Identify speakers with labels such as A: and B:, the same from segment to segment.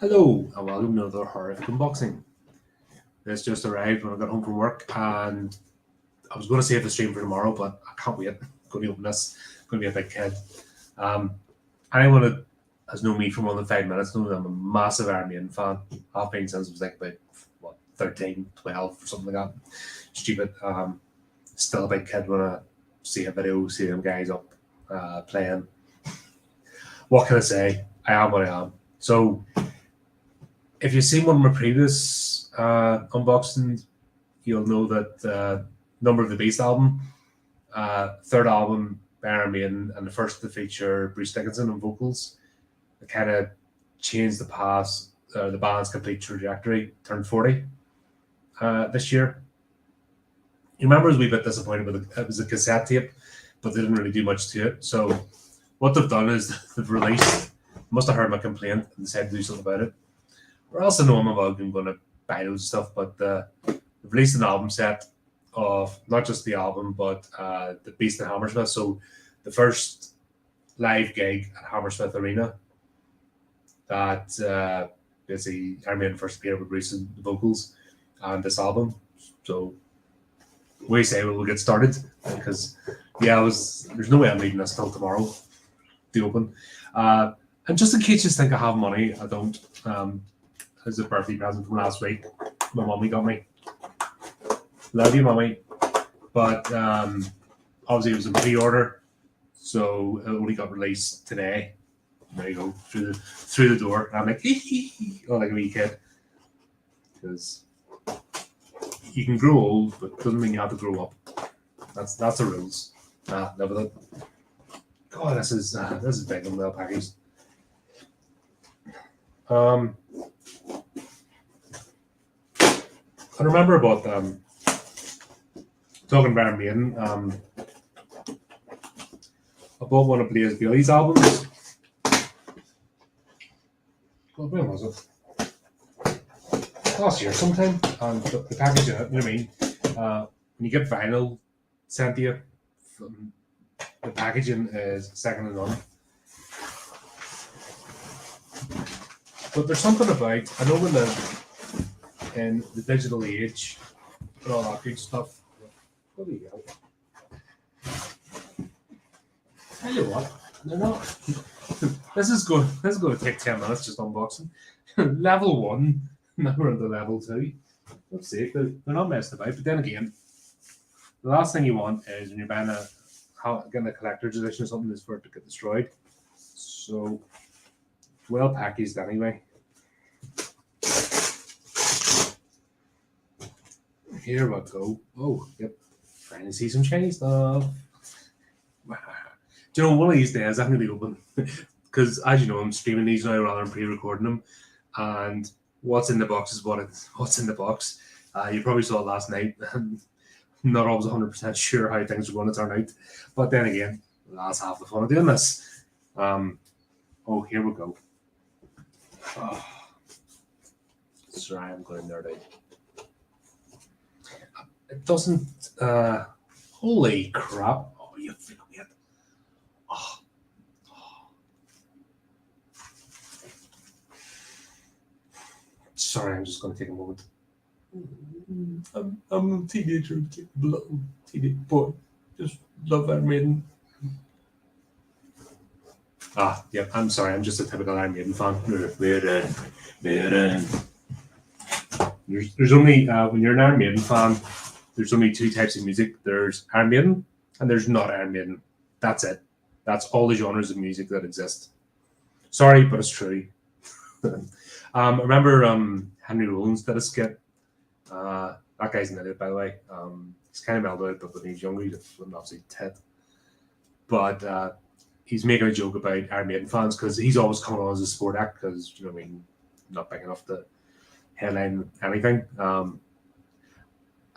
A: Hello and welcome to another horrific unboxing. This just arrived when I got home from work, and I was going to save the stream for tomorrow, but I can't wait. I'm going to open this. It's going to be a big kid. Anyone that has known me for more than 5 minutes knows I'm a massive Iron Maiden fan. I've been since I was like about 13, 12 or something like that. Stupid. Still a big kid when I see a video, see them guys up playing. What can I say? I am what I am. So if you've seen one of my previous unboxings, you'll know that Number of the Beast album, third album by Iron Maiden, and the first to feature Bruce Dickinson on vocals, it kind of changed the band's complete trajectory. Turned 40 this year. You remember I was a wee bit disappointed with it was a cassette tape, but they didn't really do much to it. So what they've done is they've released, must have heard my complaint and decided to do something about it. Or else I know I'm going to buy those stuff, but they've released an album set of not just the album, but the Beast in Hammersmith. So the first live gig at Hammersmith Arena that basically Iron Maiden first appeared with Bruce's vocals and this album. So we say we'll get started because there's no way I'm reading this till tomorrow to open. And just in case you think I have money, I don't. As a birthday present from last week, my mummy got me. Love you, mummy. But obviously it was in pre-order, so it only got released today. There you go, through the door. And I'm like, like a wee kid, because you can grow old, but it doesn't mean you have to grow up. That's the rules. Never that. God, this is big and well packaged. I remember about talking about Iron Maiden. I bought one of Blaze Bailey's albums. Well, when was it? Last year sometime. And the package in it, you know what I mean? When you get vinyl sent to you, the packaging is second to none. But there's something about, I know in the digital age and all that good stuff. What do you go? Tell you what, they're not. This is going to take 10 minutes just unboxing. Level 1, now we're into level 2. Let's see, they're not messed about. But then again, the last thing you want is when you're buying getting a collector's edition or something is for it to get destroyed. So well packaged anyway. Here we go. Oh, yep. Trying to see some shiny stuff. Do you know, one of these days I'm going to open, because as you know, I'm streaming these now rather than pre-recording them, and what's in the box is what's in the box. You probably saw it last night. Not always 100% sure how things are going to turn out, but then again, that's half the fun of doing this. Oh, here we go. Oh. Sorry, I'm going there now. It doesn't. Holy crap! Oh, you feel it. Oh. Sorry, I'm just going to take a moment. I'm a teenager, teenage boy. Just love Iron Maiden. Yeah. I'm sorry. I'm just a typical Iron Maiden fan. There's only when you're an Iron Maiden fan, there's only two types of music. There's Iron Maiden and there's not Iron Maiden. That's it. That's all the genres of music that exist. Sorry, but it's true. Remember Henry Rollins did a skit. That guy's an idiot, by the way. He's kind of melted, but when he was younger, he was an absolute tit. But he's making a joke about Iron Maiden fans because he's always coming on as a sport act because, you know what I mean, not big enough to headline anything.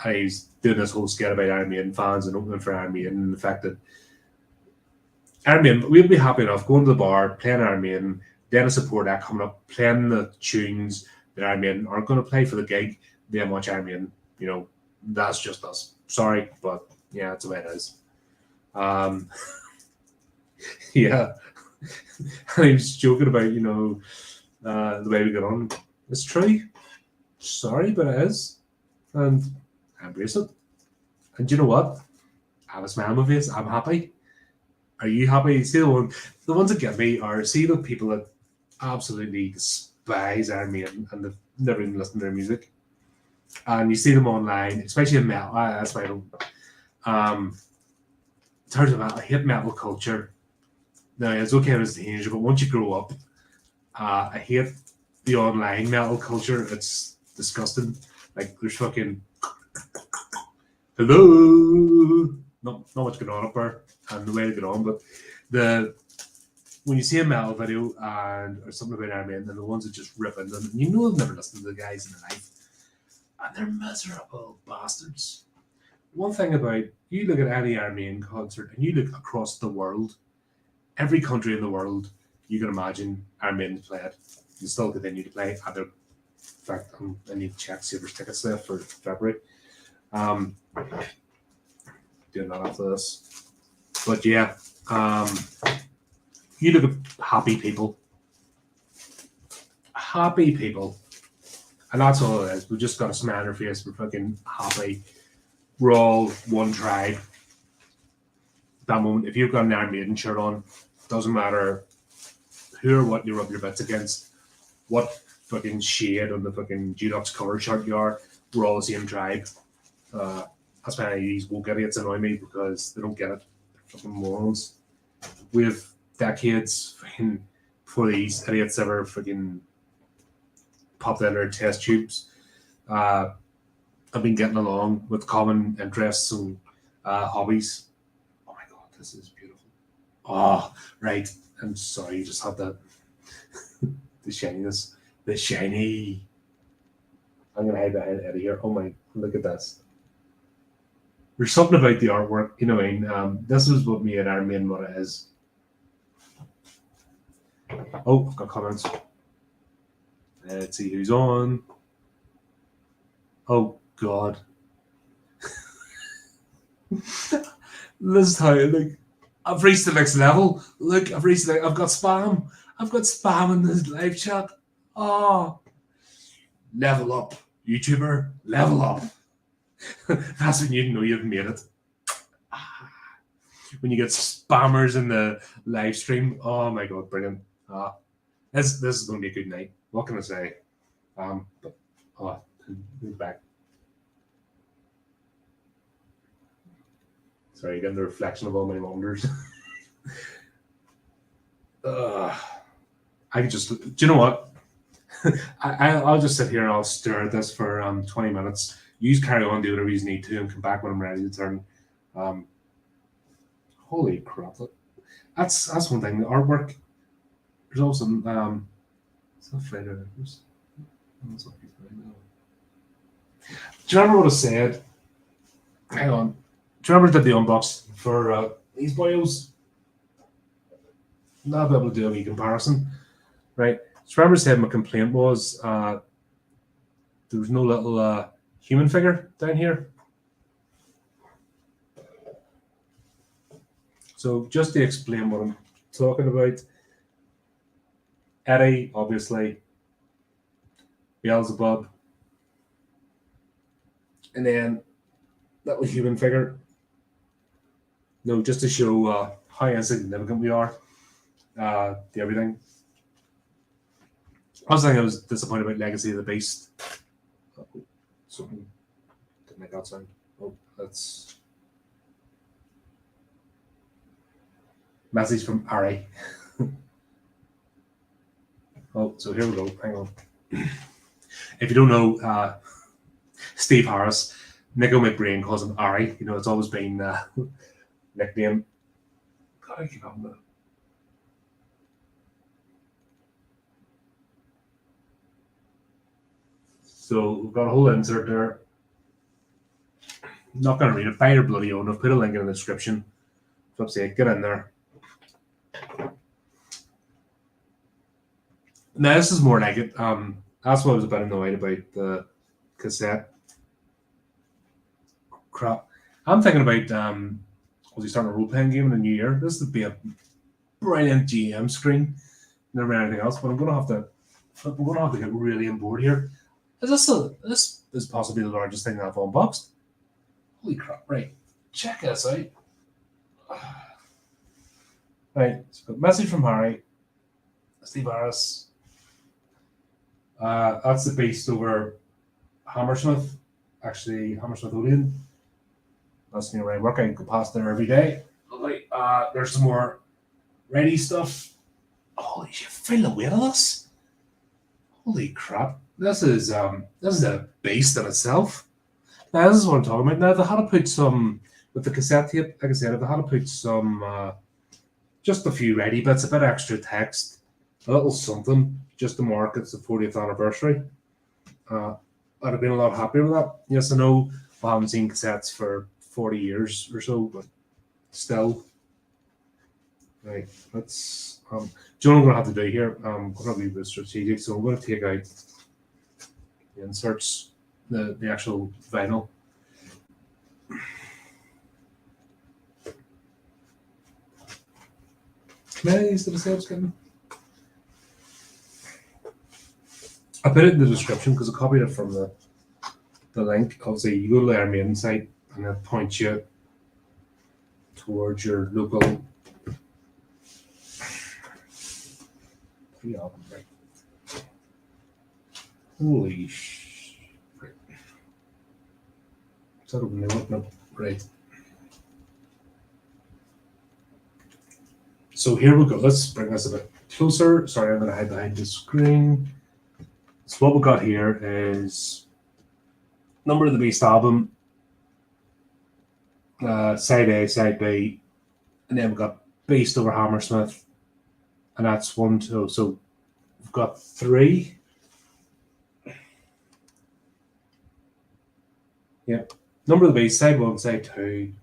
A: And he's doing this whole skit about Iron Maiden fans and opening for Iron Maiden and the fact that Iron Maiden, we'd be happy enough going to the bar, playing Iron Maiden, then a support act coming up, playing the tunes that Iron Maiden aren't going to play for the gig, then watch Iron Maiden. You know, that's just us. Sorry, but yeah, that's the way it is. Yeah. And he was joking about, you know, the way we get on. It's true. Sorry, but it is. And I embrace it. And do you know what? I have a smile on my face. I'm happy. Are you happy? See, the ones that get me are, see, the people that absolutely despise Iron Maiden and they've never even listened to their music. And you see them online, especially in metal. That's why I don't. In terms of metal, I hate metal culture. Now, it's okay as a teenager, but once you grow up, I hate the online metal culture. It's disgusting. Like, there's fucking hello. Not much going on up there, and the way to get on. But when you see a metal video or something about Iron Maiden, and the ones that just rip into them, you know they've never listened to the guys in their life, and they're miserable bastards. One thing about, you look at any Iron Maiden concert, and you look across the world, every country in the world, you can imagine Iron Maiden played. You still continue to play. In fact, I need to check see if there's tickets left for February. Doing that after this. But yeah, you look at happy people. Happy people. And that's all it is. We've just got a smile on our face. We're fucking happy. We're all one tribe. At that moment, if you've got an Iron Maiden shirt on, doesn't matter who or what you rub your bits against, what fucking shade on the fucking G-Docs cover shirt you are, we're all the same tribe. That's why these woke idiots annoy me, because they don't get it. They're fucking morons. We have decades fucking before these idiots ever fucking popped in their test tubes. I've been getting along with common interests and hobbies. Oh my god, this is beautiful. Oh, right. I'm sorry, you just had that. The shininess. The shiny. I'm going to hide behind Eddie here. Oh my, look at this. There's something about the artwork, you know what I mean? This is what me and Iron Maiden, what it is. Oh, I've got comments. Let's see who's on. Oh, God. This is how, like, I've reached the next level. Look, I've got spam. I've got spam in this live chat. Oh. Level up, YouTuber. Level up. That's when you know you've made it. When you get spammers in the live stream. Oh my god, brilliant. This is going to be a good night. What can I say? But who's back? Sorry, again, the reflection of all my wonders. I could just, do you know what? I'll just sit here and I'll stare at this for 20 minutes. You carry on, do whatever you need to, and come back when I'm ready to turn. Holy crap! That's one thing. The artwork. There's also it's not Friday. Do you remember what I said? Hang on. Do you remember I did the unbox for these boyos? Not be able to do a wee comparison, right? So remember I said my complaint was there was no little human figure down here. So just to explain what I'm talking about, Eddie, obviously, Beelzebub, and then little human figure. No, just to show how insignificant we are to everything. I was disappointed about Legacy of the Beast. Something didn't make that sound. Oh, that's message from Ari. Oh, so here we go. Hang on. If you don't know, Steve Harris, Nico McBrain calls him Ari. You know, it's always been nickname. Gotta keep up with it. So we've got a whole insert there. Not going to read it. Buy your bloody own. I've put a link in the description. Flip's sake, get in there. Now this is more like it. That's what I was a bit annoyed about the cassette. Crap. I'm thinking about was he starting a role-playing game in the new year? This would be a brilliant GM screen. Never anything else, but I'm gonna have to but we're going to have to get really on board here. This is possibly the largest thing I've unboxed. Holy crap! Right, check this out. Right, so message from Harry, Steve Harris. That's the beast over Hammersmith. Actually, Hammersmith Odeon. That's near where I work. I go past there every day. Right, there's some more ready stuff. Holy shit! Feel the weight of this. Holy crap! This is a beast in itself. Now this is what I'm talking about. Now they had to put some with the cassette tape. Like I said, they had to put some just a few ready bits, a bit extra text, a little something, just to mark it's the 40th anniversary. I'd have been a lot happier with that. Yes, I know we haven't seen cassettes for 40 years or so, but still. Right, let's. Do you know what I'm going to have to do here? I'm going to be a bit strategic, so I'm going to take out the inserts, the actual vinyl. How many of these did I say I was getting? I put it in the description because I copied it from the link. Obviously, you go to the Iron Maiden site and it points you towards your local album, right? Holy sh! Right. Is that open now? No, right. So here we go. Let's bring this a bit closer. Sorry, I'm going to hide behind the screen. So what we got here is Number of the Beast album, side A, side B, and then we've got Beast over Hammersmith, and that's 1, 2. So we've got 3. Yeah, Number of the Beast, side 1, side 2.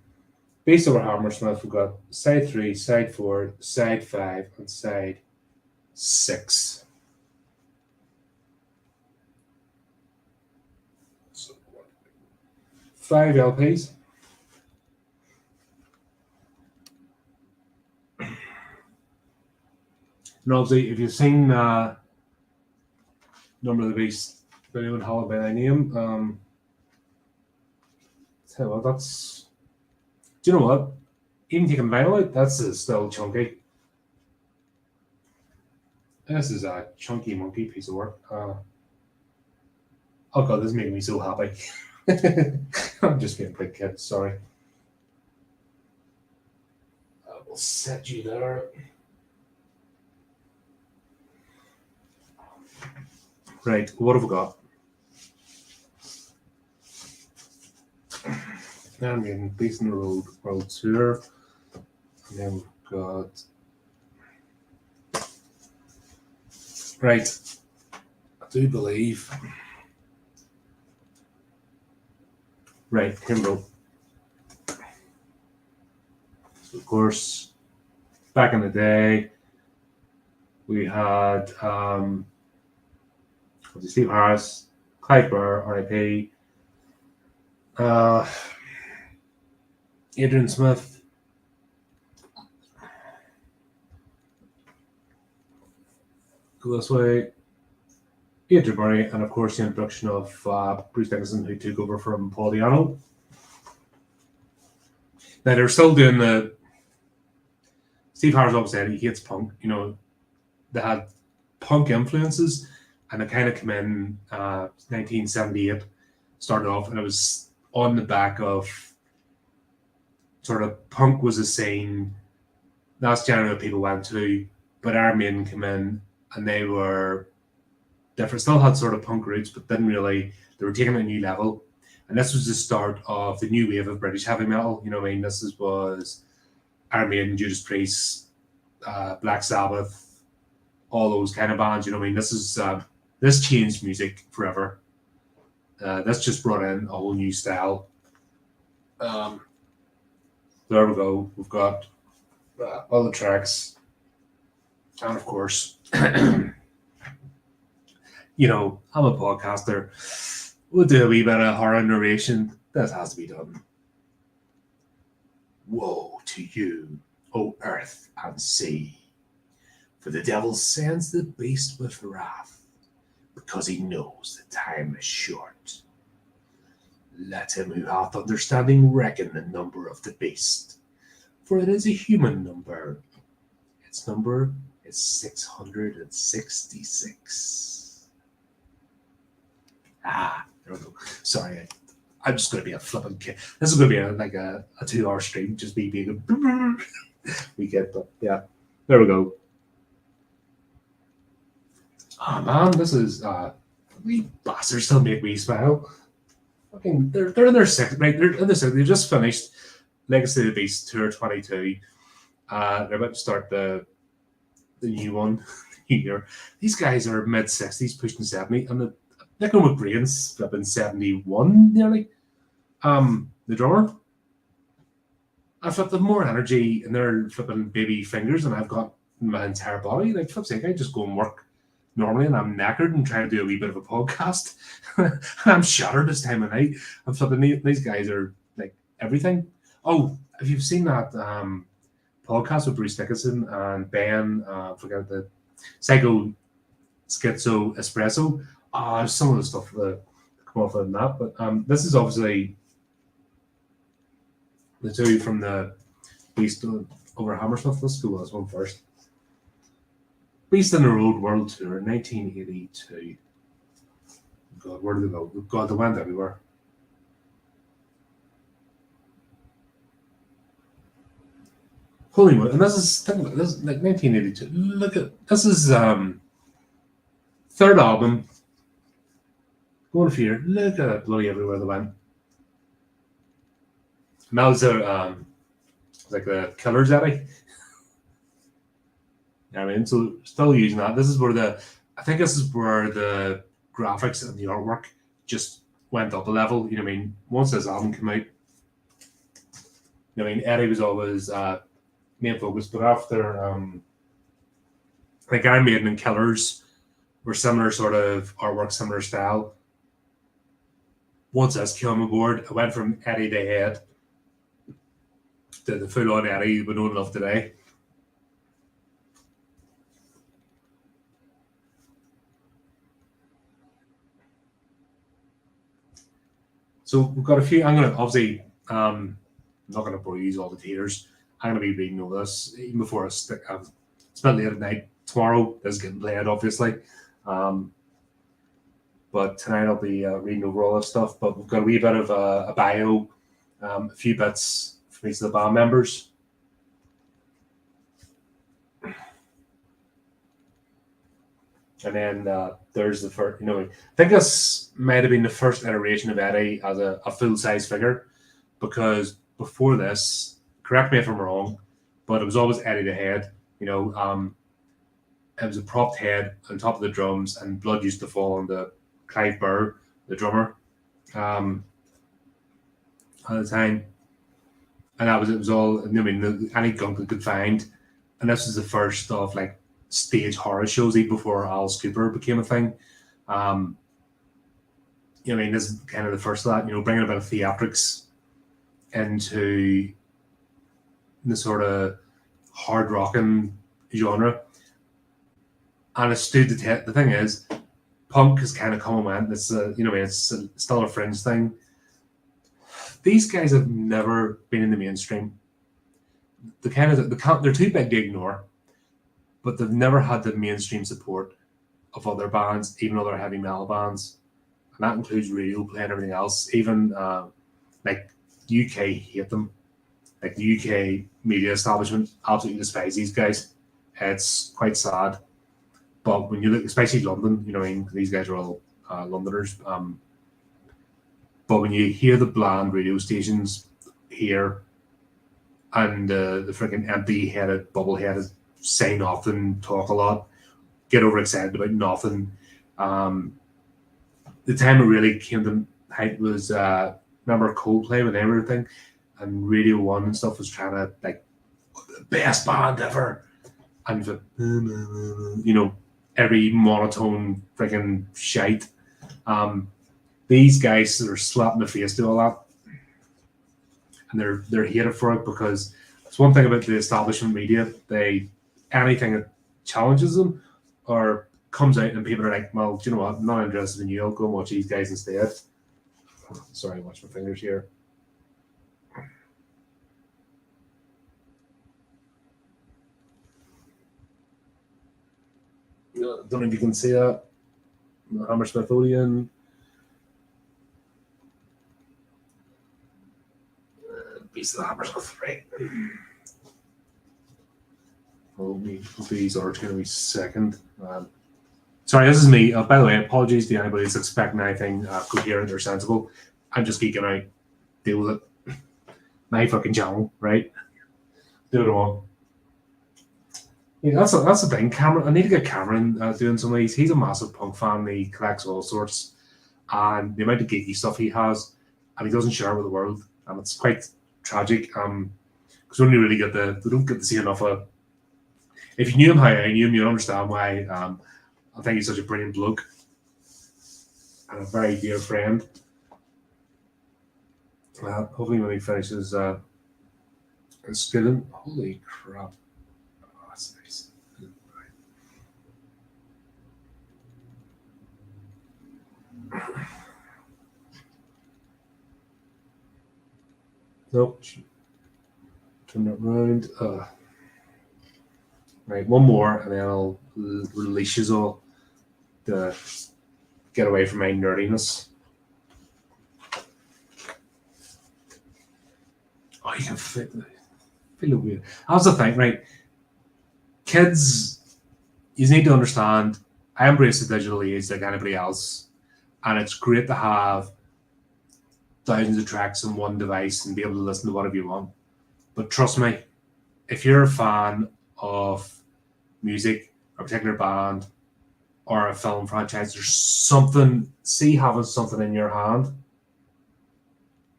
A: Beast over Hammersmith, we've got side 3, side 4, side 5, and side 6. So 5 LPs. And obviously, if you've seen Number of the Beast video in Hallowed by Thy Name, tell you what, that's. Do you know what? Even taking vinyl out, that's still chunky. This is a chunky monkey piece of work. Oh god, this is making me so happy. I'm just being a quick kid, sorry. I will set you there. Right, what have we got? Iron Maiden, Beast in the Road World Tour. And then we've got. Right, I do believe. Right, here we go. So, of course, back in the day, we had Steve Harris, Clive Burr, R.I.P., Adrian Smith, go this way, Adrian Murray, and of course the introduction of Bruce Dickinson, who took over from Paul Diano. Now they're still doing the. Steve Harris always said he hates punk. You know, they had punk influences, and it kind of came in 1978. Started off, and it was on the back of sort of punk was a scene. That's generally what people went to, but Iron Maiden came in, and they were different. Still had sort of punk roots, but didn't really. They were taking it a new level, and this was the start of the new wave of British heavy metal. You know what I mean? Was Iron Maiden, Judas Priest, Black Sabbath, all those kind of bands. You know what I mean? This changed music forever. This just brought in a whole new style. There we go. We've got all the tracks, and of course, you know, I'm a podcaster. We'll do a wee bit of horror narration. This has to be done. Woe to you, O earth and sea, for the devil sends the beast with wrath because he knows the time is short. Let him who hath understanding reckon the number of the beast, for it is a human number. Its number is 666. There we go. Sorry, I'm just going to be a flipping kid. This is going to be like a 2-hour stream, just me being a we get, but yeah, there we go. Oh man, this is we bastards still make me smile. Fucking, they're in their sixth, right? They're in their sixth. They just finished Legacy of the Beast Tour 22. They're about to start the new one here. These guys are mid 60s, pushing 70, and the Nico McBrain's flipping 71 nearly. The drummer, I flipped them more energy in their flipping baby fingers than I've got in my entire body. Like, flip's sake, I just go and work normally and I'm knackered and trying to do a wee bit of a podcast. And I'm shattered this time of night. I'm flipping, these guys are like everything. Oh, if you've seen that podcast with Bruce Dickinson and Ben, forget the Psycho Schizo Espresso, some of the stuff that come off of that. But this is obviously the two from the Beast over Hammersmith. Let's go with this one first. Beast in the Road World Tour, 1982. God, where did they go? God, they went everywhere. Holy moly. And this is like 1982. Look at this is third album. Going for here. Look at it, bloody everywhere they went. And that was their like the Killers Eddie. I mean, so still using that. This is where I think this is where the graphics and the artwork just went up a level. You know what I mean? Once this album came out, you know what I mean, Eddie was always main focus, but after like Iron Maiden and Killers were similar sort of artwork, similar style. Once this came aboard, I went from Eddie to Head to the full-on Eddie we know and love today. So we've got a few. I'm gonna obviously I'm not gonna bore you all the tears. I'm gonna be reading all this even before I stick. It's been late at night. Tomorrow this is getting played, obviously. But tonight I'll be reading over all this stuff. But we've got a wee bit of a bio, a few bits from each of the band members. And then there's the first, I think this might have been the first iteration of Eddie as a full-size figure, because before this, correct me if I'm wrong, but it was always Eddie the Head. It was a propped head on top of the drums, and blood used to fall on the Clive Burr, the drummer, at the time. And it was all, any gunk they could find. And this was the first of like stage horror shows even before Alice Cooper became a thing. This is kind of the first of that, bringing a bit of theatrics into the sort of hard rocking genre. And it stood the thing is, punk has kind of come and went. It's it's still a fringe thing. These guys have never been in the mainstream. They're too big to ignore, but they've never had the mainstream support of other bands, even other heavy metal bands, and that includes radio play and everything else. Even like UK hate them, like the UK media establishment absolutely despise these guys. It's quite sad. But when you look, especially London, these guys are all Londoners. But when you hear the bland radio stations here and the freaking empty-headed, bubble-headed, say nothing, talk a lot, get overexcited about nothing. The time it really came to height was, remember Coldplay with everything, and Radio 1 and stuff was trying to, like, the best band ever. And, every monotone freaking shite. These guys are slapped in the face to all that, and they're hated for it, because it's one thing about the establishment media. Anything that challenges them or comes out and people are like, well, do you know what? I'm not interested in you. I'll go and watch these guys instead. Sorry, watch my fingers here. Don't know if you can see that. Hammersmith Odeon. Piece of the Hammersmith, right? Well, these are going to be second. Sorry, this is me. By the way, apologies to anybody that's expecting anything coherent or sensible. I'm just geeking out. Deal with it. My fucking channel, right? Do it all. Yeah, that's the thing. Cameron, I need to get Cameron doing some of these. He's a massive punk fan. He collects all sorts, and the amount of geeky stuff he has, and he doesn't share with the world, and it's quite tragic. Because we don't really get we don't get to see enough of. If you knew him how I knew him, you'd understand why. I think he's such a brilliant bloke and a very dear friend. Hopefully, when he finishes his skilling, holy crap. That's nice. Nope. Turn it around. Right, one more, and then I'll release you all to get away from my nerdiness. Oh, you can feel it weird. That's the thing, right? Kids, you need to understand, I embrace the digital age like anybody else, and it's great to have thousands of tracks on one device and be able to listen to whatever you want. But trust me, if you're a fan of music, a particular band, or a film franchise, there's something, see having something in your hand,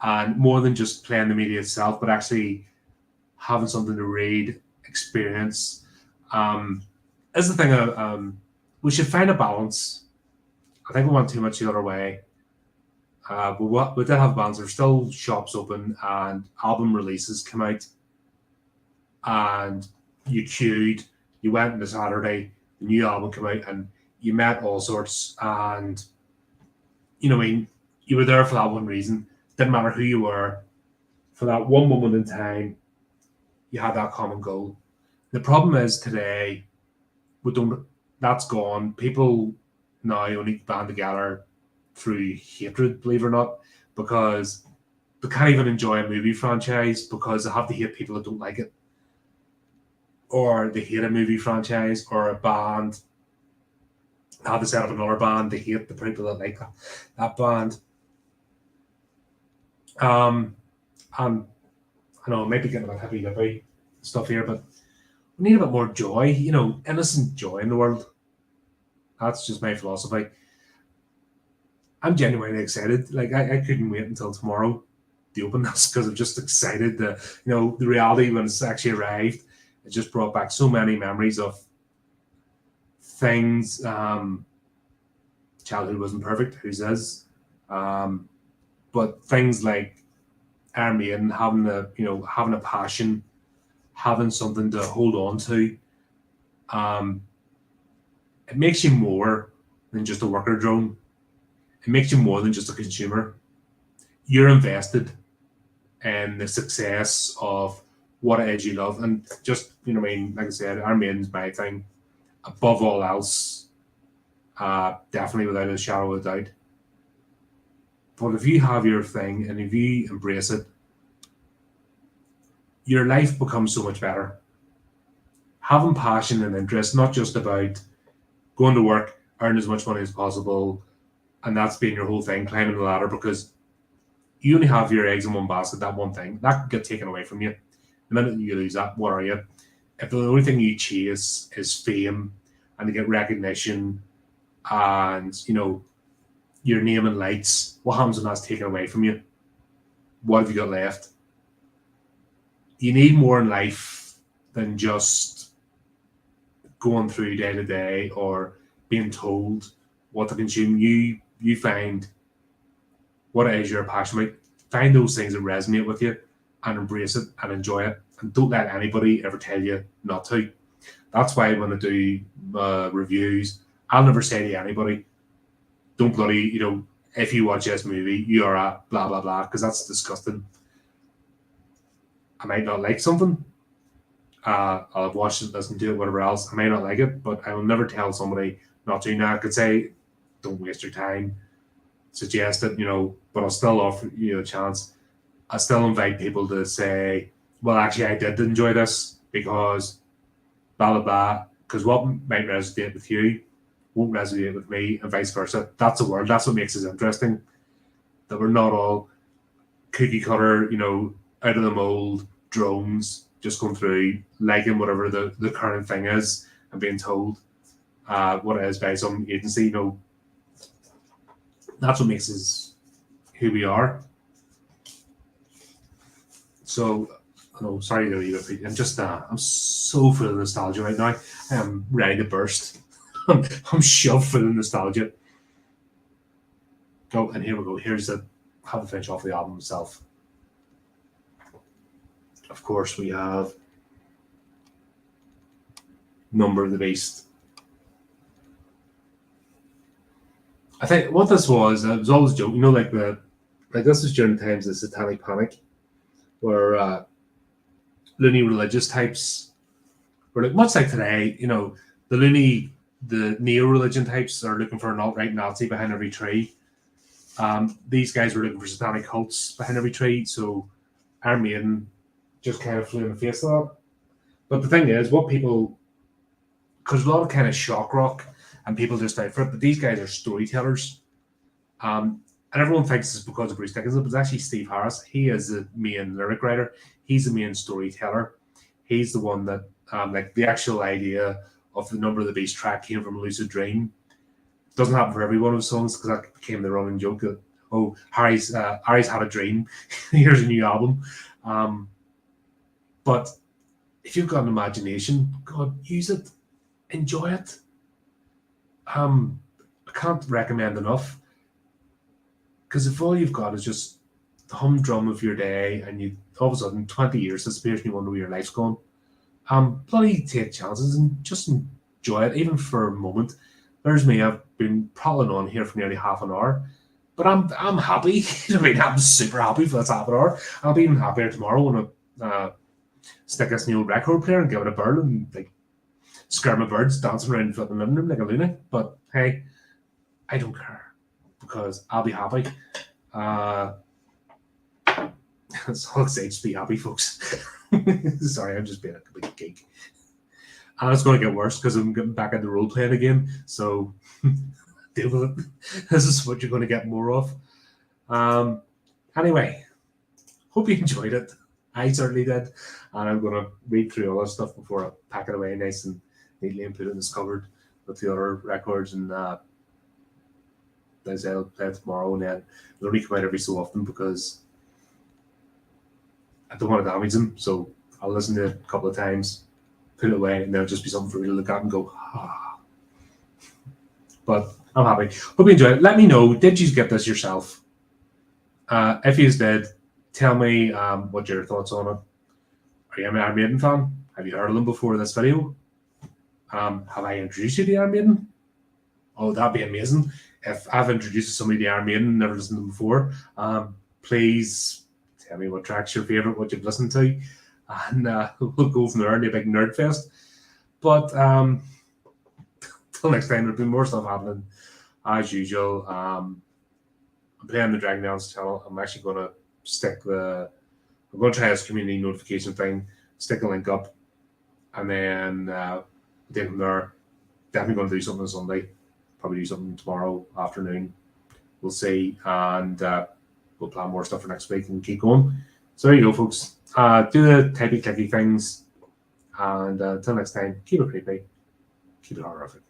A: and more than just playing the media itself, but actually having something to read, experience. Is the thing. We should find a balance. I think we went too much the other way. But we did have bands. There's still shops open and album releases come out, and you queued. You went on the Saturday, the new album came out, and you met all sorts. And you know, what I mean, you were there for that one reason. Didn't matter who you were. For that one moment in time, you had that common goal. The problem is today, we don't. That's gone. People now only band together through hatred, believe it or not, because they can't even enjoy a movie franchise because they have to hate people that don't like it, or they hate a movie franchise or a band. They have to set up another band. They hate the people that like that band. And I know I might be getting a bit hippy stuff here, but we need a bit more joy, you know, innocent joy in the world. That's just my philosophy. I'm genuinely excited. Like I couldn't wait until tomorrow to open this because I'm just excited. The reality when it's actually arrived, it just brought back so many memories of things. Childhood wasn't perfect, whose is? But things like Iron Maiden, having a passion, having something to hold on to, it makes you more than just a worker drone. It makes you more than just a consumer. You're invested in the success of what it is you love, and just like I said, Iron Maiden's my thing above all else. Definitely without a shadow of a doubt. But if you have your thing and if you embrace it, your life becomes so much better. Having passion and interest, not just about going to work, earn as much money as possible, and that's being your whole thing, climbing the ladder, because you only have your eggs in one basket, that one thing. That could get taken away from you. The minute you lose that, what are you? If the only thing you chase is fame and to get recognition and, your name and lights, what happens when that's taken away from you? What have you got left? You need more in life than just going through day to day or being told what to consume. You find what it is you're passionate about. Find those things that resonate with you and embrace it and enjoy it. And don't let anybody ever tell you not to. That's why when I do reviews, I'll never say to anybody, don't bloody, if you watch this movie, you are a blah, blah, blah, because that's disgusting. I might not like something. I'll have watched it, listened to it, whatever else. I may not like it, but I will never tell somebody not to. Now, I could say, don't waste your time, suggest it, but I'll still offer you a chance. I still invite people to say, well, actually, I did enjoy this because blah, blah, blah, because what might resonate with you won't resonate with me, and vice versa. That's the word. That's what makes it interesting. That we're not all cookie cutter, out of the mold drones just going through liking whatever the current thing is and being told what it is by some agency. That's what makes us who we are. So, sorry to leave it. I'm so full of nostalgia right now. I am ready to burst. I'm shoved full of nostalgia. Oh, and here we go. Here's have a finish off the album itself. Of course, we have Number of the Beast. I think what this was, it was always a joke, like this was during the times of the Satanic Panic, where loony religious types were much like today, the neo-religion types are looking for an alt-right Nazi behind every tree. These guys were looking for satanic cults behind every tree, so Iron Maiden just kind of flew in the face of that. But the thing is, because a lot of kind of shock rock and people just die for it, but these guys are storytellers. And everyone thinks it's because of Bruce Dickinson, but it's actually Steve Harris. He is the main lyric writer. He's the main storyteller. He's the one that, the actual idea of the Number of the Beast track came from Lucid Dream. It doesn't happen for every one of his songs, because that became the running joke that, Harry's had a dream. Here's a new album. But if you've got an imagination, God, use it. Enjoy it. I can't recommend enough. Because if all you've got is just the humdrum of your day, and you all of a sudden 20 years disappears and you wonder where your life's gone, bloody take chances and just enjoy it, even for a moment. There's me, I've been prattling on here for nearly half an hour, but I'm happy. I'm super happy for this half an hour. I'll be even happier tomorrow when I stick this new record player and give it a burn and scare my birds dancing around the flipping living room like a lunatic. But hey, I don't care, because I'll be happy. That's all I say, just be happy, folks. Sorry, I'm just being a big geek. And it's going to get worse because I'm getting back into role playing again. So deal with it. This is what you're going to get more of. Anyway, hope you enjoyed it. I certainly did. And I'm going to read through all this stuff before I pack it away nice and neatly and put it in this cupboard with the other records. And I'll play it tomorrow. And then it'll only come out every so often because I don't want to damage them. So I'll listen to it a couple of times, put it away, and there'll just be something for me to look at and go, ah. But I'm happy. Hope you enjoyed it. Let me know, did you get this yourself? If you did, tell me what your thoughts on it. Are you an Iron Maiden fan? Have you heard of them before this video? Have I introduced you to Iron Maiden? Oh, that'd be amazing. If I've introduced somebody to Iron Maiden, never listened to them before, please tell me what track's your favourite, what you've listened to, and we'll go from there in a big nerd fest. But till next time, there'll be more stuff happening as usual. I'm playing the Dragon Dance channel. I'm actually going to I'm going to try this community notification thing, stick a link up, and then take from there. Definitely going to do something on Sunday. Probably do something tomorrow afternoon. We'll see, and we'll plan more stuff for next week and keep going. So there you go, folks. Do the typey clicky things, and until next time, keep it creepy, keep it horrific.